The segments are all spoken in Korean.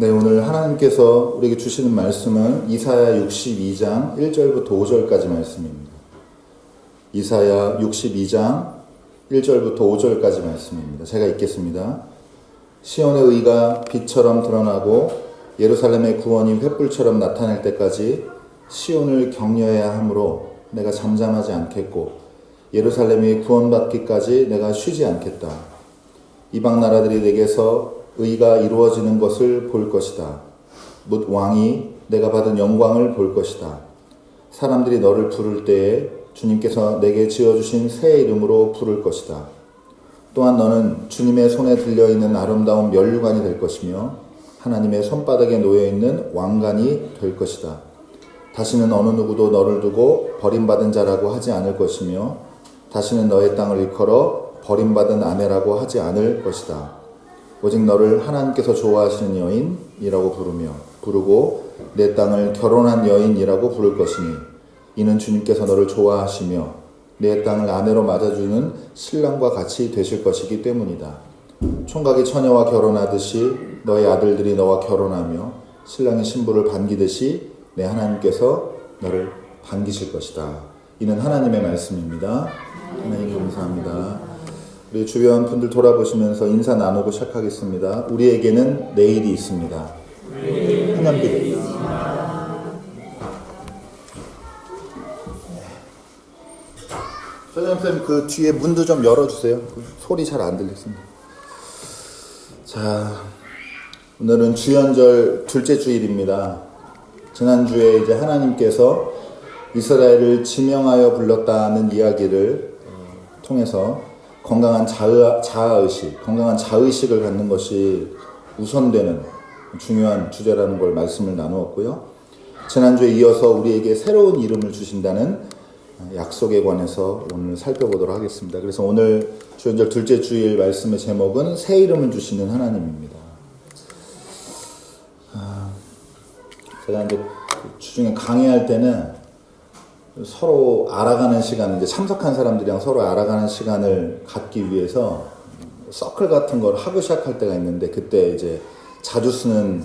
네, 오늘 하나님께서 우리에게 주시는 말씀은 이사야 62장 1절부터 5절까지 말씀입니다. 이사야 62장 1절부터 5절까지 말씀입니다. 제가 읽겠습니다. 시온의 의가 빛처럼 드러나고 예루살렘의 구원이 횃불처럼 나타날 때까지 시온을 격려해야 하므로 내가 잠잠하지 않겠고 예루살렘이 구원받기까지 내가 쉬지 않겠다. 이방 나라들이 내게서 의가 이루어지는 것을 볼 것이다. 뭇 왕이 내가 받은 영광을 볼 것이다. 사람들이 너를 부를 때에 주님께서 내게 지어주신 새 이름으로 부를 것이다. 또한 너는 주님의 손에 들려있는 아름다운 면류관이 될 것이며 하나님의 손바닥에 놓여있는 왕관이 될 것이다. 다시는 어느 누구도 너를 두고 버림받은 자라고 하지 않을 것이며 다시는 너의 땅을 일컬어 버림받은 아내라고 하지 않을 것이다. 오직 너를 하나님께서 좋아하시는 여인이라고 부르고 내 땅을 결혼한 여인이라고 부를 것이니 이는 주님께서 너를 좋아하시며 내 땅을 아내로 맞아주는 신랑과 같이 되실 것이기 때문이다. 총각이 처녀와 결혼하듯이 너의 아들들이 너와 결혼하며 신랑이 신부를 반기듯이 내 하나님께서 너를 반기실 것이다. 이는 하나님의 말씀입니다. 하나님 감사합니다. 우리 주변 분들 돌아보시면서 인사 나누고 시작하겠습니다. 우리에게는 내일이 있습니다. 하나님께 선생님 그 뒤에 문도 좀 열어주세요. 소리 잘 안 들렸습니다. 자, 오늘은 주연절 둘째 주일입니다. 지난주에 이제 하나님께서 이스라엘을 지명하여 불렀다는 이야기를 통해서 건강한 자아의식, 건강한 자의식을 갖는 것이 우선되는 중요한 주제라는 걸 말씀을 나누었고요. 지난주에 이어서 우리에게 새로운 이름을 주신다는 약속에 관해서 오늘 살펴보도록 하겠습니다. 그래서 오늘 주연절 둘째 주일 말씀의 제목은 새 이름을 주시는 하나님입니다. 제가 이제 주중에 강의할 때는 서로 알아가는 시간, 이제 참석한 사람들이랑 서로 알아가는 시간을 갖기 위해서 서클 같은 걸 하고 시작할 때가 있는데 그때 이제 자주 쓰는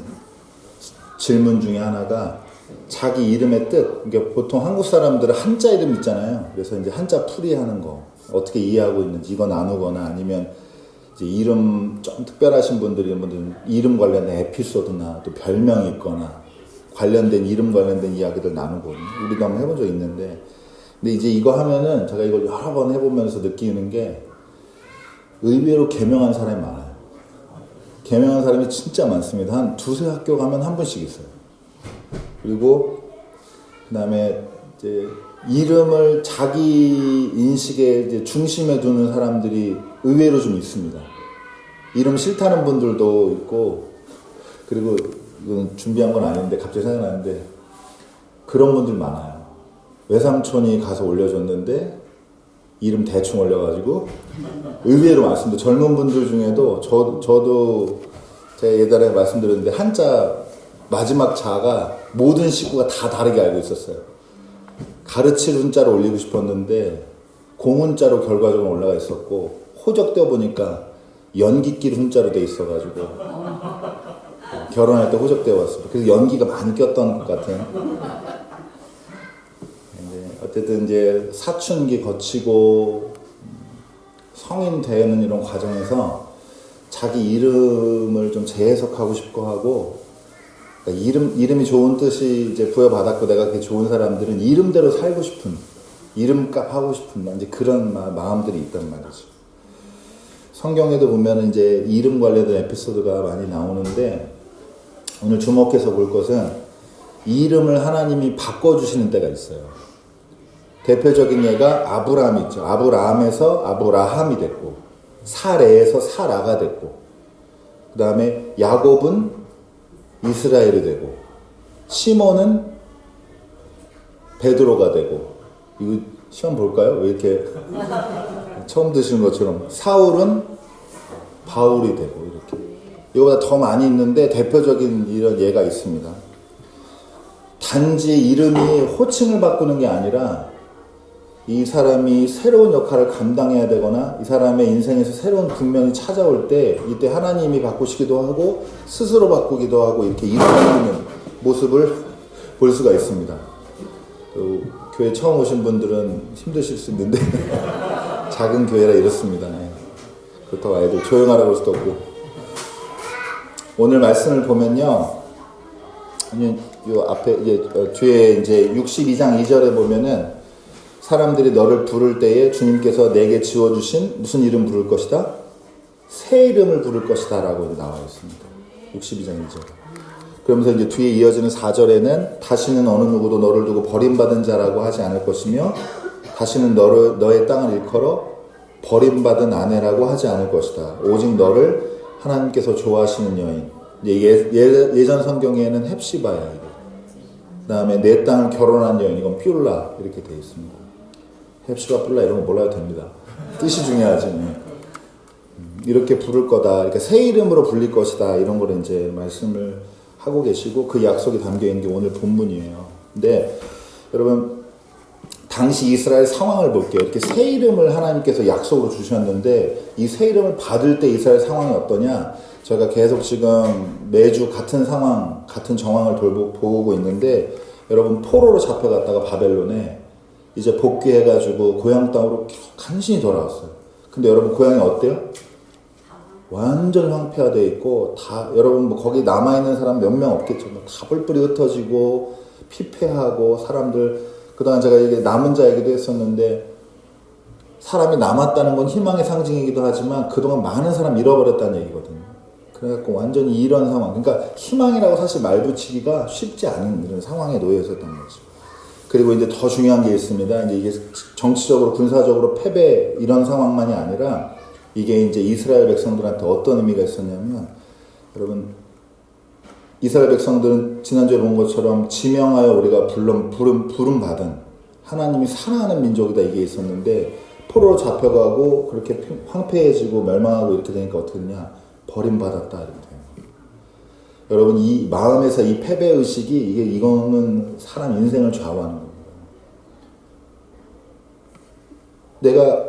질문 중에 하나가 자기 이름의 뜻, 그러니까 보통 한국 사람들은 한자 이름 있잖아요. 그래서 이제 한자 풀이하는 거 어떻게 이해하고 있는지 이거 나누거나 아니면 이제 이름 좀 특별하신 분들은 이름 관련된 에피소드나 또 별명이 있거나 관련된 이름 관련된 이야기들 나누거든요. 우리도 한번 해본 적 있는데 근데 이제 이거 하면은 제가 이걸 여러 번 해보면서 느끼는 게 의외로 개명한 사람이 많아요. 개명한 사람이 진짜 많습니다. 한 두세 학교 가면 한 분씩 있어요. 그리고 그 다음에 이제 이름을 자기 인식의 이제 중심에 두는 사람들이 의외로 좀 있습니다. 이름 싫다는 분들도 있고 그리고 이건 준비한 건 아닌데 갑자기 생각나는데 그런 분들 많아요. 외삼촌이 가서 올려줬는데 이름 대충 올려가지고 의외로 많습니다. 젊은 분들 중에도 저도 제가 예전에 말씀드렸는데 한자 마지막 자가 모든 식구가 다 다르게 알고 있었어요. 가르칠 훈자로 올리고 싶었는데 공훈자로 결과적으로 올라가 있었고 호적되어 보니까 연기길 훈자로 돼 있어가지고 결혼할 때 호적되어 왔습니다. 그래서 연기가 많이 꼈던 것 같은. 어쨌든 이제 사춘기 거치고 성인 되는 이런 과정에서 자기 이름을 좀 재해석하고 싶고 하고 그러니까 이름이 좋은 뜻이 이제 부여받았고 내가 그게 좋은 사람들은 이름대로 살고 싶은 이름값 하고 싶은 이제 그런 마음들이 있단 말이죠. 성경에도 보면 이제 이름 관련된 에피소드가 많이 나오는데 오늘 주목해서 볼 것은 이름을 하나님이 바꿔주시는 때가 있어요. 대표적인 예가 아브라함이 있죠. 아브라함에서 아브라함이 됐고 사레에서 사라가 됐고 그 다음에 야곱은 이스라엘이 되고 시몬은 베드로가 되고 이거 시험 볼까요? 왜 이렇게 처음 드시는 것처럼 사울은 바울이 되고 이렇게 이거보다 더 많이 있는데 대표적인 이런 예가 있습니다. 단지 이름이 호칭을 바꾸는 게 아니라 이 사람이 새로운 역할을 감당해야 되거나 이 사람의 인생에서 새로운 국면이 찾아올 때 이때 하나님이 바꾸시기도 하고 스스로 바꾸기도 하고 이렇게 일어나는 모습을 볼 수가 있습니다. 교회 처음 오신 분들은 힘드실 수 있는데 작은 교회라 이렇습니다. 그렇다고 아이들 조용하라고 할 수도 없고. 오늘 말씀을 보면요, 요 앞에 뒤에 이제 62장 2절에 보면은 사람들이 너를 부를 때에 주님께서 내게 지어주신 무슨 이름 부를 것이다? 새 이름을 부를 것이다 라고 나와 있습니다. 62장 2절. 그러면서 이제 뒤에 이어지는 4절에는 다시는 어느 누구도 너를 두고 버림받은 자라고 하지 않을 것이며 다시는 너의 땅을 일컬어 버림받은 아내라고 하지 않을 것이다. 오직 너를 하나님께서 좋아하시는 여인. 예전 성경에는 헵시바야. 그 다음에 내 땅을 결혼한 여인. 이건 뷸라 이렇게 되어 있습니다. 헵시바 뿔라 이런 거 몰라도 됩니다. 뜻이 중요하지. 이렇게 부를 거다. 그러니까 새 이름으로 불릴 것이다. 이런 걸 이제 말씀을 하고 계시고 그 약속이 담겨 있는 게 오늘 본문이에요. 근데 여러분 당시 이스라엘 상황을 볼게요. 이렇게 새 이름을 하나님께서 약속으로 주셨는데 이 새 이름을 받을 때 이스라엘 상황이 어떠냐? 저희가 계속 지금 매주 같은 상황, 같은 정황을 보고 있는데 여러분 포로로 잡혀갔다가 바벨론에 이제 복귀해가지고 고향 땅으로 간신히 돌아왔어요. 근데 여러분 고향이 어때요? 완전 황폐화되어 있고 다 여러분 뭐 거기 남아있는 사람 몇 명 없겠죠. 다 뿔뿔이 흩어지고 피폐하고 사람들 그동안 제가 이게 남은 자 얘기도 했었는데 사람이 남았다는 건 희망의 상징이기도 하지만 그동안 많은 사람 잃어버렸다는 얘기거든요. 그래갖고 완전히 이런 상황, 그러니까 희망이라고 사실 말 붙이기가 쉽지 않은 이런 상황에 놓여 있었던 거죠. 그리고 이제 더 중요한 게 있습니다. 이제 이게 정치적으로 군사적으로 패배 이런 상황만이 아니라 이게 이제 이스라엘 백성들한테 어떤 의미가 있었냐면 여러분 이스라엘 백성들은 지난주에 본 것처럼 지명하여 우리가 부름받은 하나님이 사랑하는 민족이다 이게 있었는데 포로로 잡혀가고 그렇게 황폐해지고 멸망하고 이렇게 되니까 어떻게 되냐 버림받았다 이렇게 돼요. 여러분 이 마음에서 이 패배의식이 이거는 사람 인생을 좌우하는 겁니다. 내가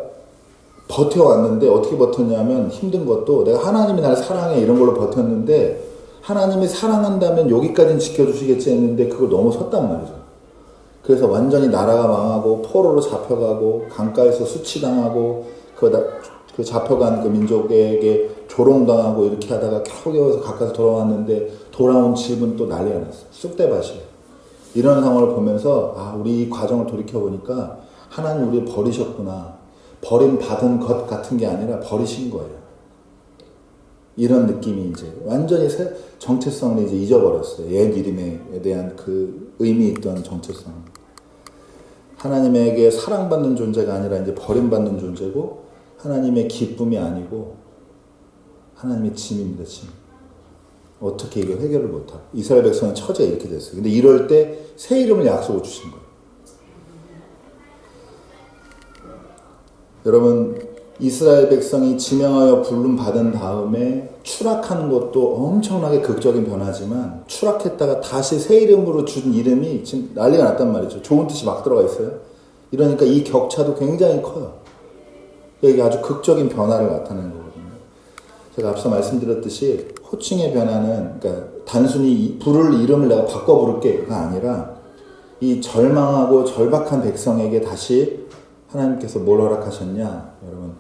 버텨왔는데 어떻게 버텼냐면 힘든 것도 내가 하나님이 나를 사랑해 이런 걸로 버텼는데 하나님이 사랑한다면 여기까지는 지켜주시겠지 했는데 그걸 넘어섰단 말이죠. 그래서 완전히 나라가 망하고 포로로 잡혀가고 강가에서 수치당하고 그 잡혀간 그 민족에게 조롱당하고 이렇게 하다가 겨우겨워서 가까이서 돌아왔는데 돌아온 집은 또 난리가 났어요. 쑥대밭이에요. 이런 상황을 보면서 우리 이 과정을 돌이켜보니까 하나님 우리를 버리셨구나. 버림받은 것 같은 게 아니라 버리신 거예요. 이런 느낌이 이제 완전히 정체성을 이제 잊어버렸어요. 옛 이름에 대한 그 의미 있던 정체성. 하나님에게 사랑받는 존재가 아니라 이제 버림받는 존재고 하나님의 기쁨이 아니고 하나님의 짐입니다. 짐. 어떻게 이걸 해결을 못하고 이스라엘 백성은 처지가 이렇게 됐어요. 근데 이럴 때 새 이름을 약속을 주신 거예요. 여러분 이스라엘 백성이 지명하여 부름 받은 다음에 추락하는 것도 엄청나게 극적인 변화지만 추락했다가 다시 새 이름으로 준 이름이 지금 난리가 났단 말이죠. 좋은 뜻이 막 들어가 있어요. 이러니까 이 격차도 굉장히 커요. 이게 아주 극적인 변화를 나타내는 거거든요. 제가 앞서 말씀드렸듯이 호칭의 변화는 그러니까 단순히 부를 이름을 내가 바꿔 부를게가 아니라 이 절망하고 절박한 백성에게 다시 하나님께서 뭘 허락하셨냐? 여러분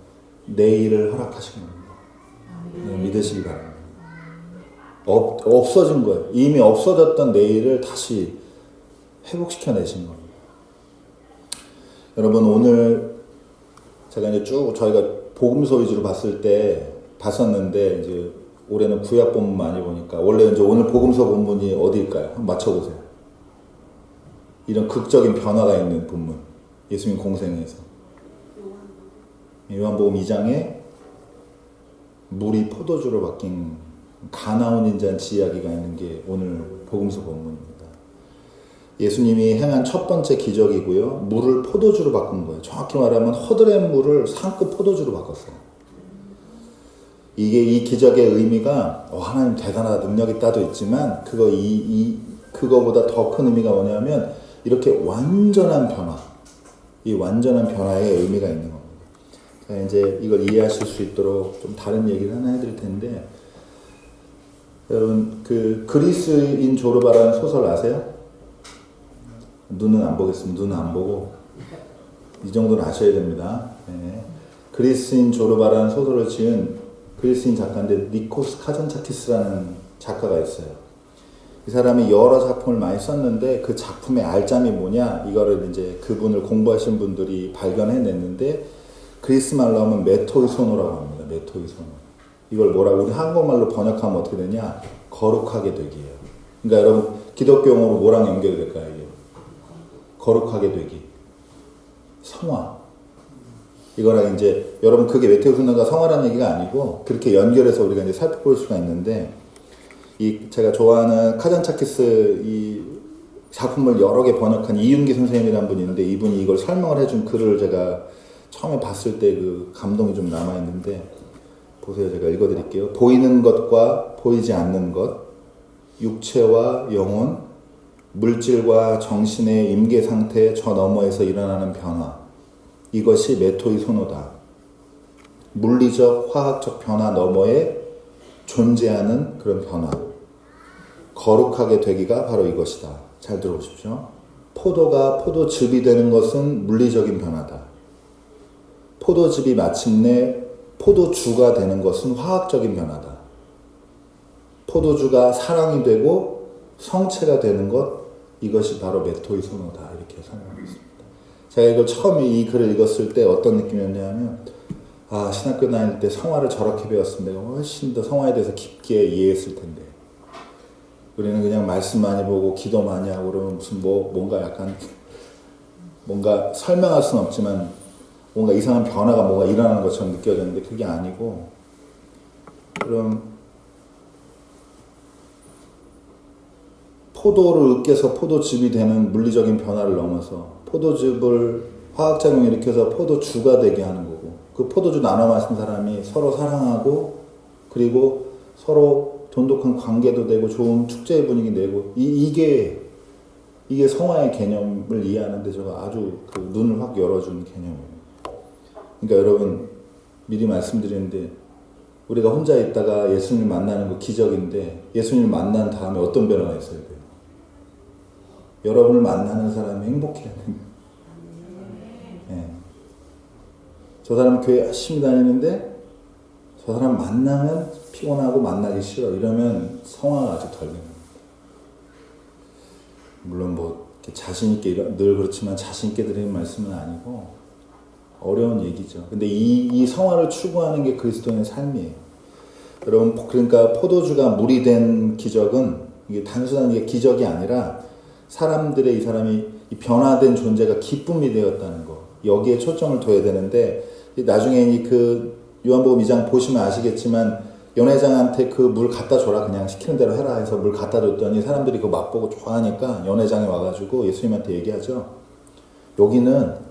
내일을 허락하신 겁니다. 믿으시기 바랍니다. 없어진 거예요. 이미 없어졌던 내일을 다시 회복시켜내신 겁니다. 여러분 오늘 제가 이제 쭉 저희가 복음서 위주로 봤었는데 이제 올해는 구약 본문 많이 보니까 원래 이제 오늘 복음서 본문이 어디일까요? 한번 맞춰보세요. 이런 극적인 변화가 있는 본문. 예수님 공생에서. 요한복음 2장에 물이 포도주로 바뀐 가나온 인잔치 이야기가 있는 게 오늘 복음서 본문입니다. 예수님이 행한 첫 번째 기적이고요. 물을 포도주로 바꾼 거예요. 정확히 말하면 허드렛 물을 상급 포도주로 바꿨어요. 이게 이 기적의 의미가 하나님 대단하다 능력 있다도 있지만 그거보다 더 큰 의미가 뭐냐면 이렇게 완전한 변화 이 완전한 변화의 의미가 있는 겁니다. 자, 이제 이걸 이해하실 수 있도록 좀 다른 얘기를 하나 해드릴 텐데, 여러분 그 그리스인 조르바라는 소설 아세요? 눈은 안 보겠습니다. 눈은 안 보고 이 정도는 아셔야 됩니다. 네. 그리스인 조르바라는 소설을 지은 그리스인 작가인데 니코스 카잔차키스라는 작가가 있어요. 이 사람이 여러 작품을 많이 썼는데 그 작품의 알점이 뭐냐, 이거를 이제 그분을 공부하신 분들이 발견해냈는데, 그리스 말로 하면 메토이소노라고 합니다. 메토이소노. 이걸 뭐라고 우리 한국말로 번역하면 어떻게 되냐? 거룩하게 되기예요. 그러니까 여러분 기독교 용어로 뭐랑 연결이 될까요? 이게? 거룩하게 되기. 성화. 이거랑 이제 여러분 그게 메토이소노가 성화라는 얘기가 아니고 그렇게 연결해서 우리가 이제 살펴볼 수가 있는데, 이 제가 좋아하는 카잔차키스 이 작품을 여러 개 번역한 이윤기 선생님이라는 분이 있는데, 이분이 이걸 설명을 해준 글을 제가 처음에 봤을 때 그 감동이 좀 남아있는데, 보세요. 제가 읽어드릴게요. 보이는 것과 보이지 않는 것, 육체와 영혼, 물질과 정신의 임계 상태 저 너머에서 일어나는 변화, 이것이 메토이소노다. 물리적, 화학적 변화 너머에 존재하는 그런 변화, 거룩하게 되기가 바로 이것이다. 잘 들어보십시오. 포도가 포도즙이 되는 것은 물리적인 변화다. 포도즙이 마침내 포도주가 되는 것은 화학적인 변화다. 포도주가 사랑이 되고 성체가 되는 것, 이것이 바로 메토이소노다. 이렇게 설명하겠습니다. 제가 이걸 처음에 이 글을 읽었을 때 어떤 느낌이었냐면, 아, 신학교 다닐 때 성화를 저렇게 배웠으면 내가 훨씬 더 성화에 대해서 깊게 이해했을 텐데, 우리는 그냥 말씀 많이 보고 기도 많이 하고 그러면 무슨 뭔가 약간 뭔가 설명할 수는 없지만 뭔가 이상한 변화가 뭐가 일어나는 것처럼 느껴졌는데, 그게 아니고, 그럼 포도를 으깨서 포도즙이 되는 물리적인 변화를 넘어서 포도즙을 화학작용을 일으켜서 포도주가 되게 하는 거고, 그 포도주 나눠 마신 사람이 서로 사랑하고, 그리고 서로 돈독한 관계도 되고 좋은 축제의 분위기 내고, 이게 성화의 개념을 이해하는데 제가 아주 그 눈을 확 열어준 개념이에요. 그러니까 여러분 미리 말씀드리는데, 우리가 혼자 있다가 예수님 만나는 거 기적인데, 예수님 만난 다음에 어떤 변화가 있어야 돼요? 여러분을 만나는 사람이 행복해야 됩니다. 네. 저 사람 교회 열심히 다니는데 저 사람 만나면 피곤하고 만나기 싫어, 이러면 성화가 아직 덜 됩니다. 물론 뭐 자신있게 늘 그렇지만 자신있게 드리는 말씀은 아니고 어려운 얘기죠. 근데 이 성화를 추구하는 게 그리스도인의 삶이에요. 여러분, 그러니까 포도주가 물이 된 기적은 이게 단순한 게 기적이 아니라 사람들의 이 사람이 이 변화된 존재가 기쁨이 되었다는 거, 여기에 초점을 둬야 되는데, 나중에 그 요한복음 2장 보시면 아시겠지만 연회장한테 그 물 갖다 줘라, 그냥 시키는 대로 해라 해서 물 갖다 줬더니 사람들이 그거 맛보고 좋아하니까 연회장에 와가지고 예수님한테 얘기하죠. 여기는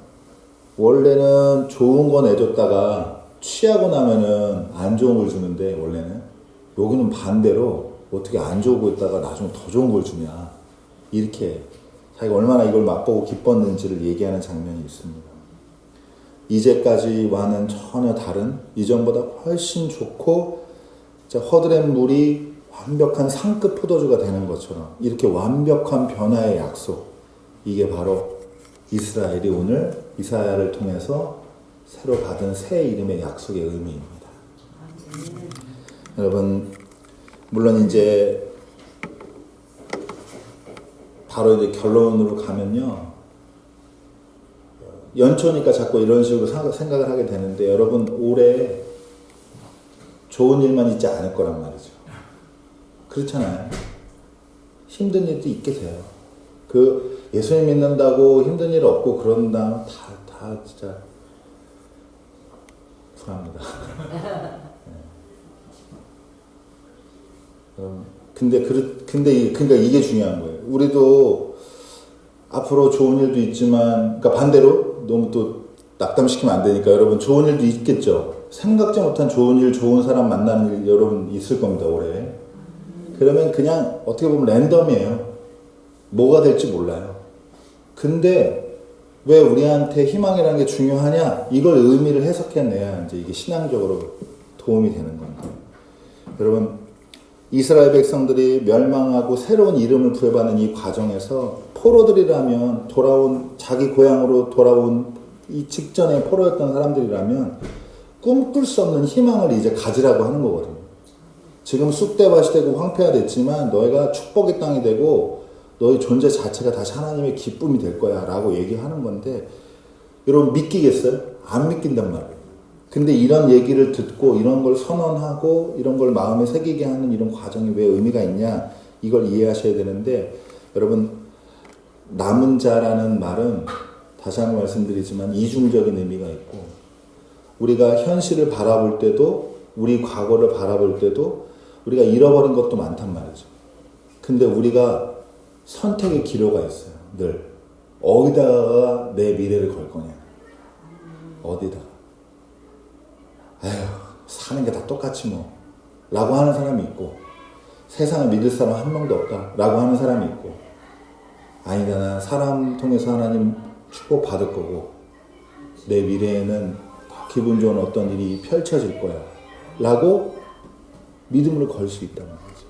원래는 좋은 거 내줬다가 취하고 나면은 안 좋은 걸 주는데, 원래는 여기는 반대로 어떻게 안 좋은 거 있다가 나중에 더 좋은 걸 주냐, 이렇게 자기가 얼마나 이걸 맛보고 기뻤는지를 얘기하는 장면이 있습니다. 이제까지와는 전혀 다른, 이전보다 훨씬 좋고 허드렛 물이 완벽한 상급 포도주가 되는 것처럼 이렇게 완벽한 변화의 약속, 이게 바로 이스라엘이 오늘 이사야를 통해서 새로 받은 새 이름의 약속의 의미입니다. 여러분, 물론 이제 바로 이제 결론으로 가면요, 연초니까 자꾸 이런 식으로 생각을 하게 되는데, 여러분 올해 좋은 일만 있지 않을 거란 말이죠. 그렇잖아요. 힘든 일도 있게 돼요. 그 예수님 믿는다고 힘든 일 없고 그런다면 다 진짜 불합니다. 그러니까 이게 중요한 거예요. 우리도 앞으로 좋은 일도 있지만, 그러니까 반대로 너무 또 낙담시키면 안 되니까, 여러분 좋은 일도 있겠죠. 생각지 못한 좋은 일, 좋은 사람 만나는 일 여러분 있을 겁니다, 올해. 그러면 그냥 어떻게 보면 랜덤이에요. 뭐가 될지 몰라요. 근데 왜 우리한테 희망이라는 게 중요하냐? 이걸 의미를 해석해내야 이제 이게 신앙적으로 도움이 되는 겁니다. 여러분, 이스라엘 백성들이 멸망하고 새로운 이름을 부여받는 이 과정에서 포로들이라면 자기 고향으로 돌아온 이 직전에 포로였던 사람들이라면 꿈꿀 수 없는 희망을 이제 가지라고 하는 거거든요. 지금 쑥대밭이 되고 황폐화 됐지만 너희가 축복의 땅이 되고 너희 존재 자체가 다시 하나님의 기쁨이 될 거야 라고 얘기하는 건데, 여러분 믿기겠어요? 안 믿긴단 말이에요. 근데 이런 얘기를 듣고 이런 걸 선언하고 이런 걸 마음에 새기게 하는 이런 과정이 왜 의미가 있냐, 이걸 이해하셔야 되는데, 여러분 남은 자라는 말은 다시 한번 말씀드리지만 이중적인 의미가 있고, 우리가 현실을 바라볼 때도 우리 과거를 바라볼 때도 우리가 잃어버린 것도 많단 말이죠. 근데 우리가 선택의 기로가 있어요. 늘 어디다가 내 미래를 걸 거냐, 어디다가. 에휴, 사는 게 다 똑같지 뭐 라고 하는 사람이 있고, 세상을 믿을 사람 한 명도 없다 라고 하는 사람이 있고, 아니다, 나 사람 통해서 하나님 축복 받을 거고 내 미래에는 기분 좋은 어떤 일이 펼쳐질 거야 라고 믿음을 걸 수 있다는 거죠.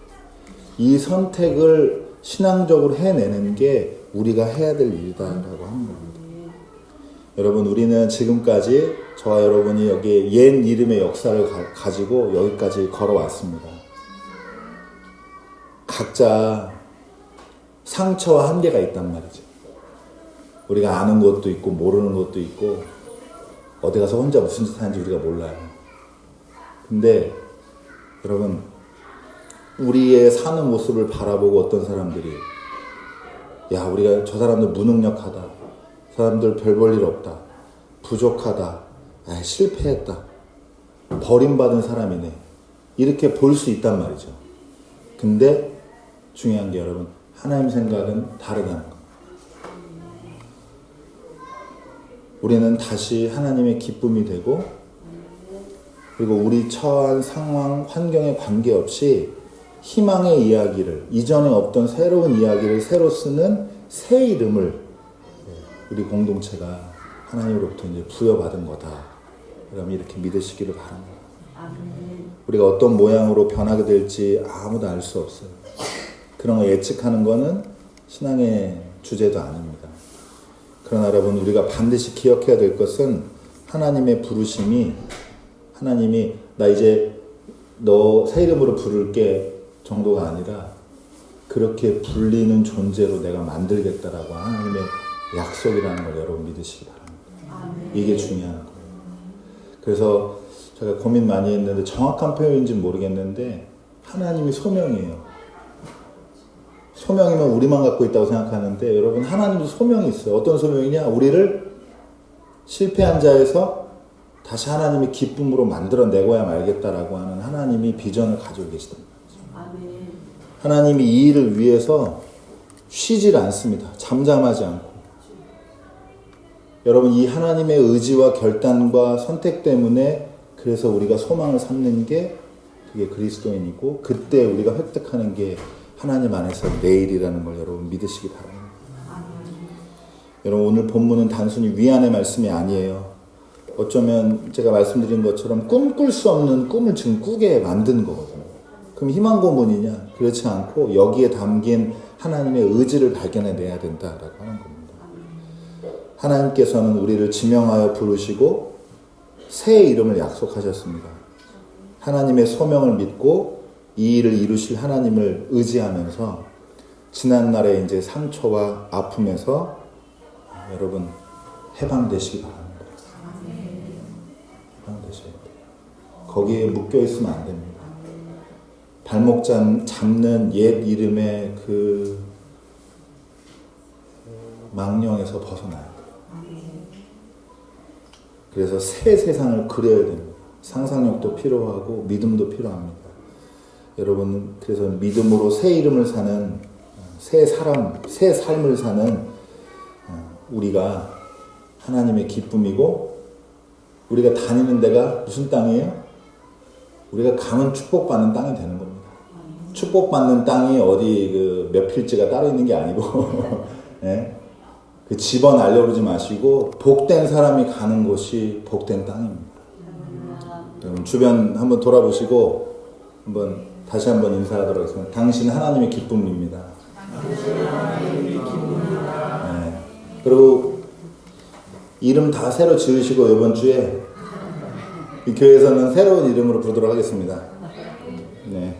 이 선택을 신앙적으로 해내는 게 우리가 해야 될 일이다라고 하는 겁니다. 여러분, 우리는 지금까지 저와 여러분이 여기 옛 이름의 역사를 가지고 여기까지 걸어왔습니다. 각자 상처와 한계가 있단 말이죠. 우리가 아는 것도 있고 모르는 것도 있고 어디 가서 혼자 무슨 짓 하는지 우리가 몰라요. 근데 여러분, 우리의 사는 모습을 바라보고 어떤 사람들이, 야, 우리가 저 사람들 무능력하다, 사람들 별 볼 일 없다, 부족하다, 실패했다, 버림받은 사람이네, 이렇게 볼 수 있단 말이죠. 근데 중요한 게 여러분, 하나님 생각은 다르다는 거. 우리는 다시 하나님의 기쁨이 되고, 그리고 우리 처한 상황, 환경에 관계없이 희망의 이야기를, 이전에 없던 새로운 이야기를 새로 쓰는 새 이름을 우리 공동체가 하나님으로부터 이제 부여받은 거다. 그럼 이렇게 믿으시기를 바랍니다. 우리가 어떤 모양으로 변하게 될지 아무도 알 수 없어요. 그런 거 예측하는 거는 신앙의 주제도 아닙니다. 그러나 여러분, 우리가 반드시 기억해야 될 것은 하나님의 부르심이, 하나님이 나 이제 너 새 이름으로 부를게 정도가 아니라 그렇게 불리는 존재로 내가 만들겠다라고 하나님의 약속이라는 걸 여러분 믿으시기 바랍니다. 이게 중요한 거예요. 그래서 제가 고민 많이 했는데 정확한 표현인지는 모르겠는데 하나님이 소명이에요. 소명이면 우리만 갖고 있다고 생각하는데 여러분, 하나님도 소명이 있어요. 어떤 소명이냐? 우리를 실패한 자에서 다시 하나님의 기쁨으로 만들어내고야 말겠다라고 하는 하나님이 비전을 가지고 계시단 말이죠. 하나님이 이 일을 위해서 쉬질 않습니다. 잠잠하지 않고. 여러분, 이 하나님의 의지와 결단과 선택 때문에 그래서 우리가 소망을 삼는 게 그게 그리스도인이고, 그때 우리가 획득하는 게 하나님 안에서 내일이라는 걸 여러분 믿으시기 바랍니다. 여러분, 오늘 본문은 단순히 위안의 말씀이 아니에요. 어쩌면 제가 말씀드린 것처럼 꿈꿀 수 없는 꿈을 지금 꾸게 만든 거거든요. 그럼 희망 고문이냐? 그렇지 않고 여기에 담긴 하나님의 의지를 발견해내야 된다라고 하는 겁니다. 하나님께서는 우리를 지명하여 부르시고 새 이름을 약속하셨습니다. 하나님의 소명을 믿고 이 일을 이루실 하나님을 의지하면서 지난날의 이제 상처와 아픔에서 여러분 해방되시기 바랍니다. 해방되셔야 돼요. 거기에 묶여 있으면 안 됩니다. 발목 잡는 옛 이름의 그 망령에서 벗어나야 돼요. 그래서 새 세상을 그려야 됩니다. 상상력도 필요하고 믿음도 필요합니다. 여러분, 그래서 믿음으로 새 이름을 사는 새 사람, 새 삶을 사는 우리가 하나님의 기쁨이고, 우리가 다니는 데가 무슨 땅이에요? 우리가 가면 축복받는 땅이 되는 겁니다. 축복받는 땅이 어디 그 몇 필지가 따로 있는 게 아니고 네? 그 집어 날려오르지 마시고 복된 사람이 가는 곳이 복된 땅입니다. 여러분 주변 한번 돌아보시고 다시 한번 인사하도록 하겠습니다. 당신 하나님의 기쁨입니다. 네. 그리고 이름 다 새로 지으시고 이번 주에 이 교회에서는 새로운 이름으로 부르도록 하겠습니다. 네.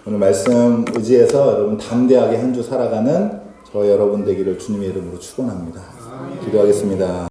오늘 말씀 의지해서 여러분 담대하게 한 주 살아가는 저 여러분 되기를 주님의 이름으로 축원합니다. 기도하겠습니다.